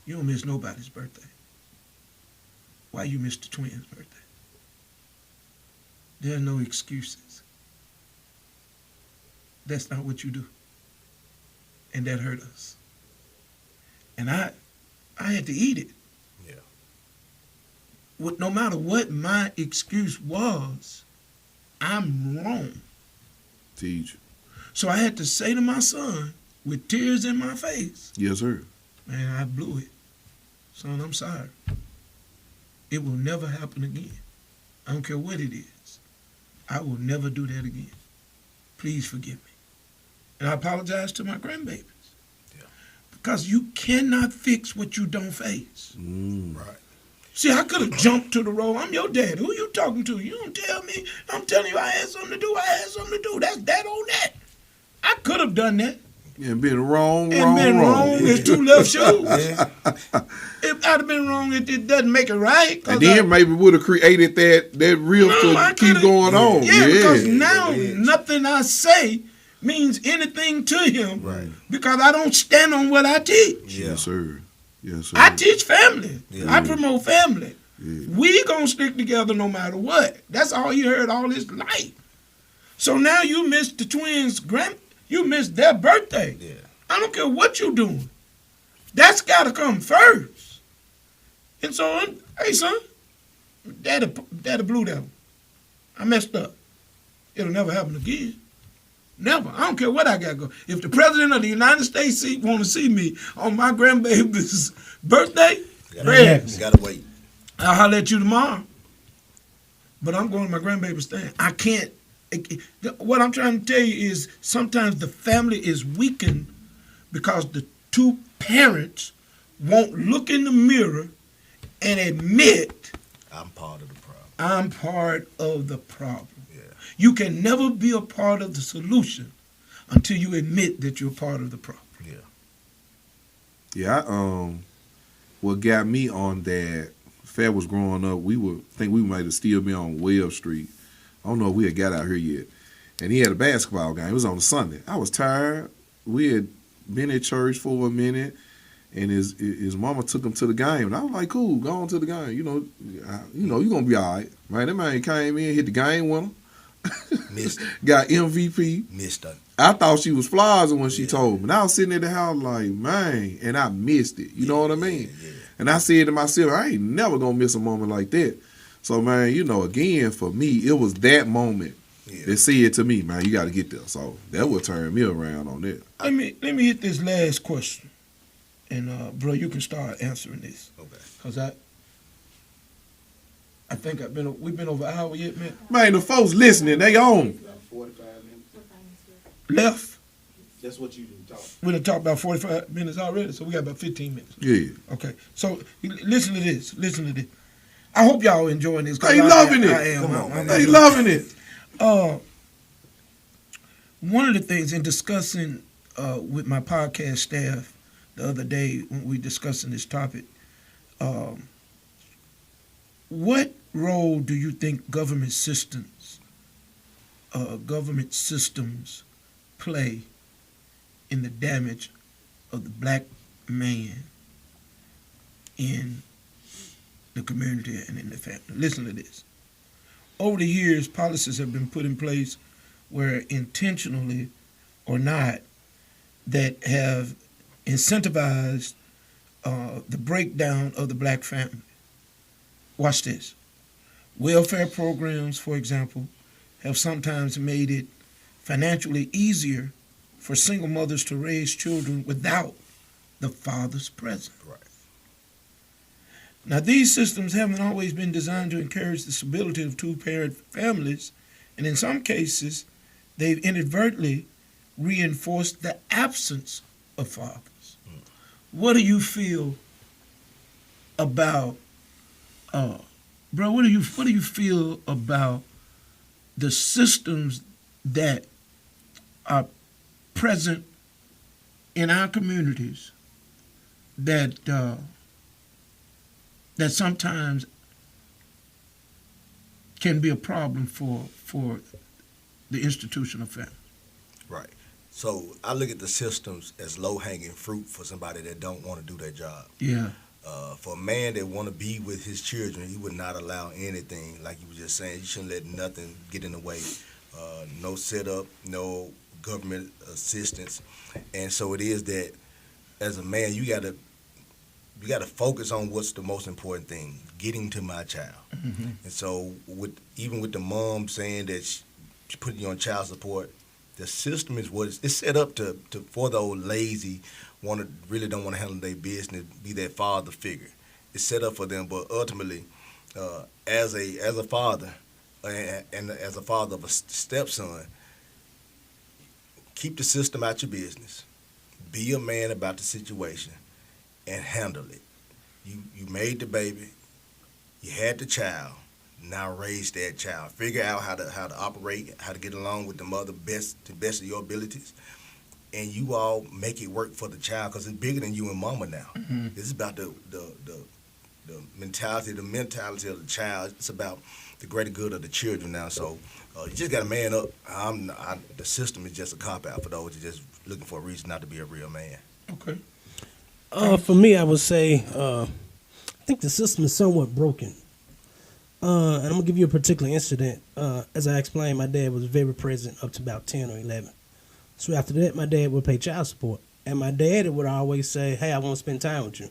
you don't miss nobody's birthday. Why you miss the twins' birthday? There are no excuses. That's not what you do." And that hurt us. And I had to eat it. Yeah. No matter what my excuse was, I'm wrong. Teach. So I had to say to my son, with tears in my face, Yes, sir. "Man, I blew it. Son, I'm sorry. It will never happen again. I don't care what it is. I will never do that again. Please forgive me." And I apologize to my grandbabies. Yeah. Because you cannot fix what you don't face. Right. See, I could have jumped to the road. "I'm your dad. Who you talking to? You don't tell me. I'm telling you I had something to do. I had something to do. That's that on that." I could have done that. And been wrong. And been wrong as two left shoes. Yeah. If I'd have been wrong, it doesn't make it right. 'Cause And then maybe would have created that riff I to keep coulda- going on. Yeah, because Yeah. now Yeah. nothing I say means anything to him. Right. Because I don't stand on what I teach. Yeah. Yes, sir. Yes, sir. I teach family. Yeah. I promote family. Yeah. We gonna stick together no matter what. That's all you heard all his life. So now you missed the twins' you missed their birthday. Yeah. I don't care what you doing. That's gotta come first. And so, hey son, daddy blew that one. I messed up. It'll never happen again. Never. I don't care what I got to go. If the president of the United States want to see me on my grandbaby's birthday, Brad, You gotta wait. I'll holler at you tomorrow. But I'm going to my grandbaby's thing. I can't. What I'm trying to tell you is sometimes the family is weakened because the two parents won't look in the mirror and admit, I'm part of the problem. I'm part of the problem. Yeah. You can never be a part of the solution until you admit that you're part of the problem. Yeah. Yeah, what got me on that, Fab was growing up, we might have still been on Webb Street. I don't know if we had got out here yet. And he had a basketball game. It was on a Sunday. I was tired. We had been at church for a minute, and his mama took him to the game, and I was like, cool, go on to the game. You know, you gonna be all right, man. That man came in, hit the game winner, Missed it. got MVP. Missed it. I thought she was flies when she told me. And I was sitting at the house like, man, and I missed it. You know what I mean? Yeah. And I said to myself, I ain't never gonna miss a moment like that. So, man, you know, again, for me, it was that moment that said to me, man, you got to get there. So that would turn me around on that. Let me hit this last question, and bro, you can start answering this. Okay. Cause I think we've been over an hour yet, man. Man, the folks listening, they on. 45 minutes. Left. That's what you didn't talk. We done talked about 45 minutes already, so we got about 15 minutes. Yeah. Okay, so listen to this. Listen to this. I hope y'all enjoying this. 'cause They loving it. I am. Come on, man. They loving it. One of the things in discussing with my podcast staff the other day when we discussing this topic, what role do you think government systems play in the damage of the black man in the community and in the family? Listen to this. Over the years, policies have been put in place where intentionally or not, that have incentivized the breakdown of the black family. Watch this. Welfare programs, for example, have sometimes made it financially easier for single mothers to raise children without the father's presence. Right. Now, these systems haven't always been designed to encourage the stability of two-parent families, and in some cases, they've inadvertently reinforced the absence of fathers. What do you feel about, bro? What do you feel about the systems that are present in our communities that sometimes can be a problem for the institution of family? Right. So I look at the systems as low-hanging fruit for somebody that don't want to do their job. Yeah. For a man that want to be with his children, he would not allow anything, like you were just saying, you shouldn't let nothing get in the way. No setup, no government assistance. And so it is that as a man, you got to focus on what's the most important thing, getting to my child. Mm-hmm. And so even with the mom saying that she putting you on child support, the system is what it's set up to for those lazy, really don't want to handle their business, be that father figure. It's set up for them, but ultimately, as a father and as a father of a stepson, keep the system out your business. Be a man about the situation and handle it. You made the baby, you had the child. Now raise that child. Figure out how to operate, how to get along with the mother to the best of your abilities, and you all make it work for the child because it's bigger than you and mama now. Mm-hmm. This is about the mentality of the child. It's about the greater good of the children now. So you just got to man up. The system is just a cop out for those who just looking for a reason not to be a real man. Okay. For me, I would say I think the system is somewhat broken. And I'm going to give you a particular incident. As I explained, my dad was very present up to about 10 or 11. So after that, my dad would pay child support. And my dad would always say, hey, I want to spend time with you.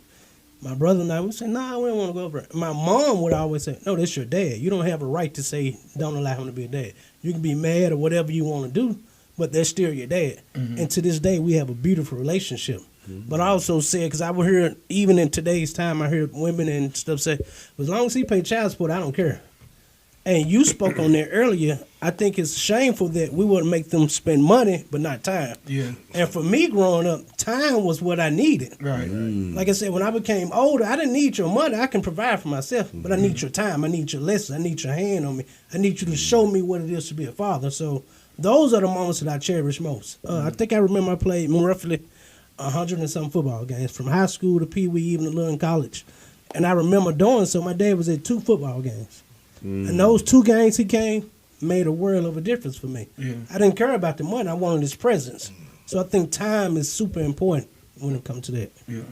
My brother and I would say, nah, we don't want to go over it. My mom would always say, no, that's your dad. You don't have a right to say, don't allow him to be a dad. You can be mad or whatever you want to do, but that's still your dad. Mm-hmm. And to this day, we have a beautiful relationship. Mm-hmm. But I also said, because I would hear, even in today's time, I hear women and stuff say, as long as he paid child support, I don't care. And you spoke on that earlier. I think it's shameful that we wouldn't make them spend money, but not time. Yeah. And for me growing up, time was what I needed. Right. Like I said, when I became older, I didn't need your money. I can provide for myself, but I need your time. I need your lessons. I need your hand on me. I need you to show me what it is to be a father. So those are the moments that I cherish most. I think I remember I played roughly 100 and some football games from high school to Pee Wee, even to little in college. And I remember doing so. My dad was at 2 football games. And those 2 games he came made a world of a difference for me. Yeah. I didn't care about the money. I wanted his presence. So I think time is super important when it comes to that. Yeah.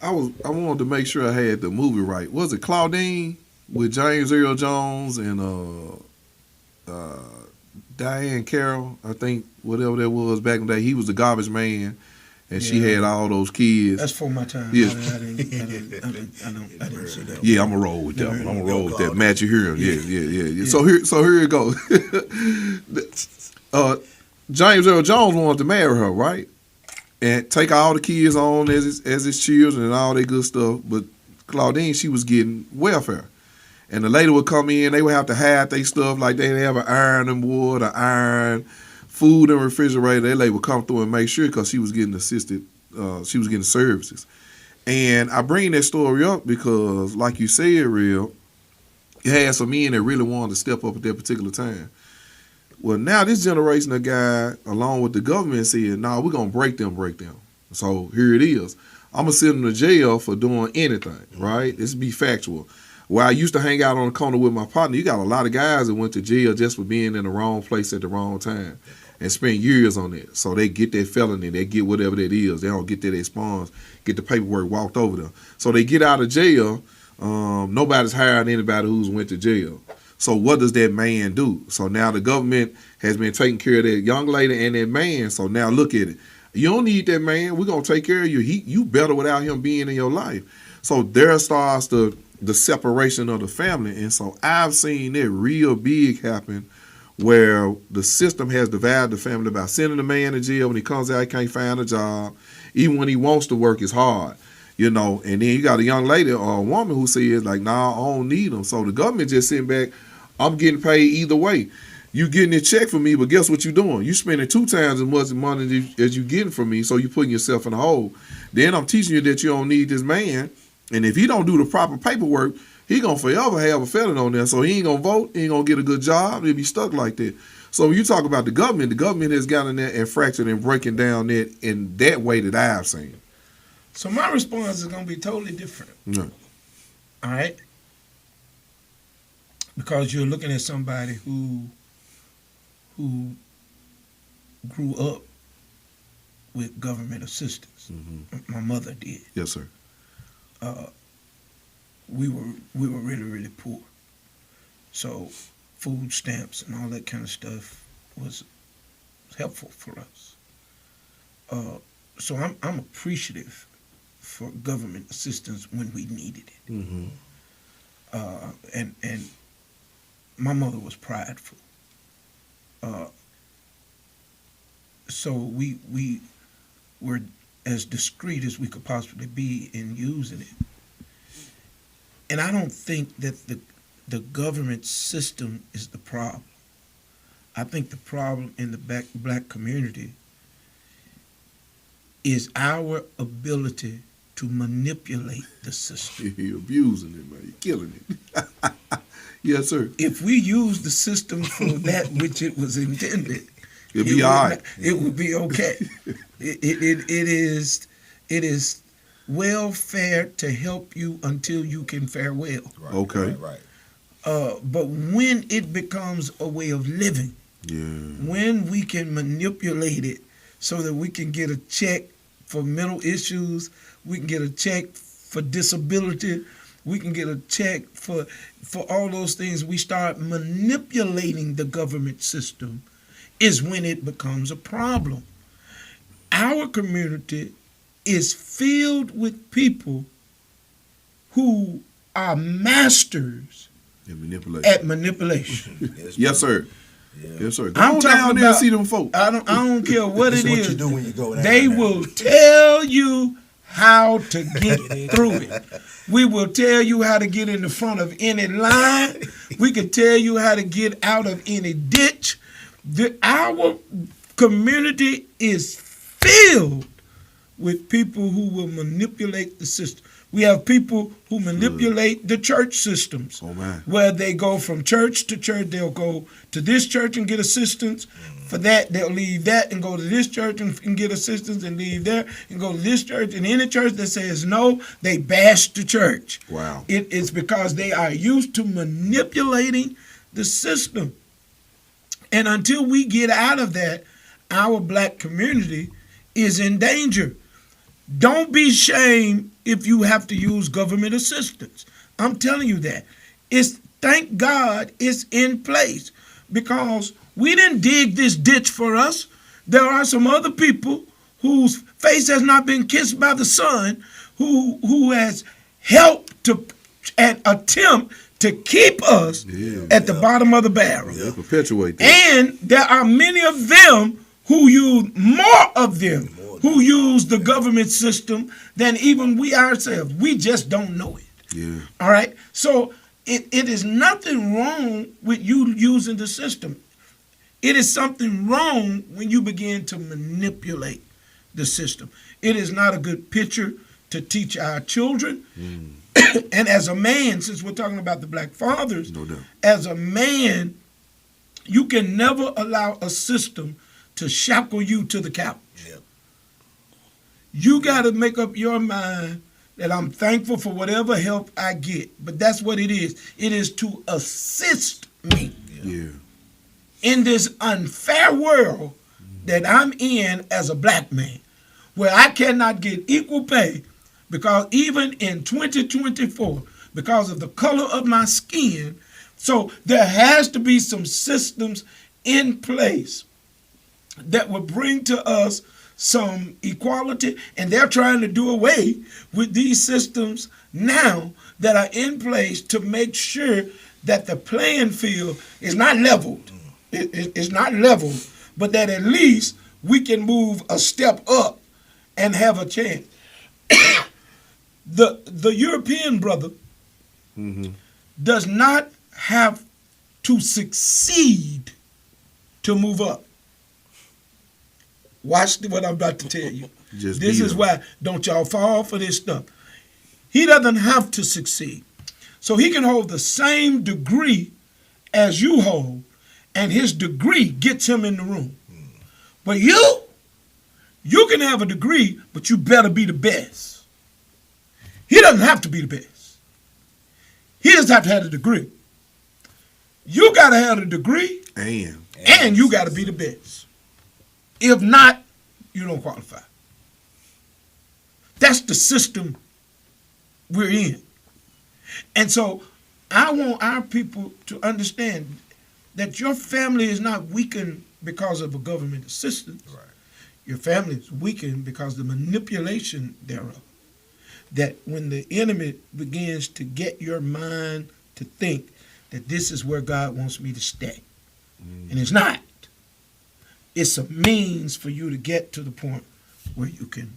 I wanted to make sure I had the movie right. Was it Claudine with James Earl Jones and Diane Carroll? I think whatever that was back in the day. He was the garbage man, and she had all those kids. That's for my time. Yeah. I didn't see that. Yeah, I'm gonna roll with that one. I'm gonna roll with that. Matthew Heron. Yeah. Yeah. So here it goes. James Earl Jones wanted to marry her, right? And take all the kids on as his children and all that good stuff. But Claudine, she was getting welfare. And the lady would come in, they would have to hide their stuff, like they'd have an iron and wood, an iron, food and refrigerator. That lady would come through and make sure because she was getting assisted, she was getting services. And I bring that story up because, like you said, Real, you had some men that really wanted to step up at that particular time. Well, now this generation of guy, along with the government, said, "No, we're gonna break them." So here it is. I'm gonna send them to jail for doing anything, right? This be factual. Where I used to hang out on the corner with my partner, you got a lot of guys that went to jail just for being in the wrong place at the wrong time and spent years on it. So they get that felony, they get whatever that is. They don't get that expunged, get the paperwork walked over them. So they get out of jail. Nobody's hired anybody who's went to jail. So what does that man do? So now the government has been taking care of that young lady and that man. So now look at it. You don't need that man. We're going to take care of you. You better without him being in your life. So there starts the separation of the family. And so I've seen that real big happen where the system has divided the family by sending the man to jail. When he comes out, he can't find a job. Even when he wants to work, it's hard. And then you got a young lady or a woman who says, like, nah, I don't need them. So the government just sitting back, I'm getting paid either way. You getting a check from me, but guess what you're doing? You spending 2 times as much money as you getting from me, so you're putting yourself in a hole. Then I'm teaching you that you don't need this man, and if he don't do the proper paperwork, he gonna forever have a felon on there, so he ain't gonna vote, he ain't gonna get a good job, he'll be stuck like that. So when you talk about the government has gotten there and fractured and breaking down that in that way that I've seen. So my response is going to be totally different. Yeah. All right? Because you're looking at somebody who grew up with government assistance. Mm-hmm. My mother did. Yes, sir. We were really, really poor. So food stamps and all that kind of stuff was helpful for us. So I'm appreciative for government assistance when we needed it. Mm-hmm. And my mother was prideful. So we were as discreet as we could possibly be in using it. And I don't think that the government system is the problem. I think the problem in the black community is our ability to manipulate the system. You're abusing it, man. You're killing it. Yes, sir. If we use the system for that which it was intended, It'll be all right. It would be okay. It is welfare to help you until you can fare well. Right, Okay. Right. But when it becomes a way of living, when we can manipulate it so that we can get a check for mental issues, we can get a check for disability, we can get a check for all those things, we start manipulating the government system, is when it becomes a problem. Our community is filled with people who are masters at manipulation. Yes, sir. Yeah. Yes, sir. Go I'm on talking down there and about- see them folks. I don't care what This it is is. what you do when you go down They there. will tell you how to get through it. We will tell you how to get in the front of any line. We can tell you how to get out of any ditch. Our community is filled with people who will manipulate the system. We have people who manipulate the church systems. Oh, man. Where they go from church to church. They'll go to this church and get assistance. For that, they'll leave that and go to this church and get assistance and leave there and go to this church. And any church that says no, they bash the church. Wow. It's because they are used to manipulating the system. And until we get out of that, our black community is in danger. Don't be ashamed if you have to use government assistance. I'm telling you that. Thank God it's in place, because we didn't dig this ditch for us. There are some other people whose face has not been kissed by the sun, who has helped to and attempt to keep us at the bottom of the barrel. They perpetuate that. And there are many of them who use more of them who use the government system than even we ourselves. We just don't know it. Yeah. All right. So it is nothing wrong with you using the system. It is something wrong when you begin to manipulate the system. It is not a good picture to teach our children. And as a man, since we're talking about the black fathers, No doubt. as a man, you can never allow a system to shackle you to the couch. Yep. You got to make up your mind that I'm thankful for whatever help I get. But that's what it is. It is to assist me Yeah. in this unfair world that I'm in as a black man, where I cannot get equal pay, because even in 2024, because of the color of my skin, so there has to be some systems in place that will bring to us some equality, and they're trying to do away with these systems now that are in place to make sure that the playing field is not leveled. It's not leveled, but that at least we can move a step up and have a chance. The European brother does not have to succeed to move up. Watch what I'm about to tell you. Just This be is them. why don't y'all fall for this stuff. He doesn't have to succeed. So he can hold the same degree as you hold, and his degree gets him in the room. But you can have a degree, but you better be the best. He doesn't have to be the best. He just have to have a degree. You got to have a degree, and you got to be the best. If not, you don't qualify. That's the system we're in. And so I want our people to understand that your family is not weakened because of a government assistance. Right. Your family is weakened because of the manipulation thereof. That when the enemy begins to get your mind to think that this is where God wants me to stay, and it's not. It's a means for you to get to the point where you can